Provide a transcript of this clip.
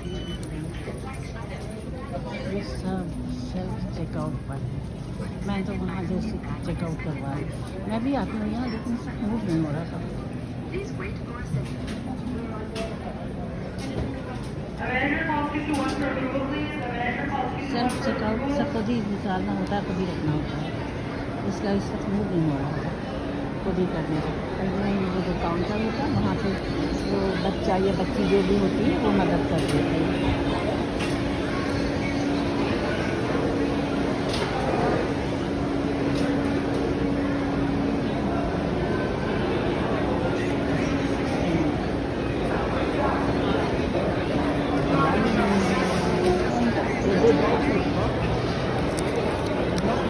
ये सब self checkout पर है। मैं तो वहाँ जैसे चेकआउट करवा रही, मैं भी आती हूँ यहाँ, लेकिन मूव नहीं हो रहा था। सेल्फ चेकआउट से खुद ही निकालना होता है, खुद ही रखना होता है, इसका इस वक्त मूव नहीं हो रहा था, खुद ही करने का। वो जो काउंटर होता है वहाँ पे वो बच्चा या बच्ची जो भी होती है वो मदद कर देती है।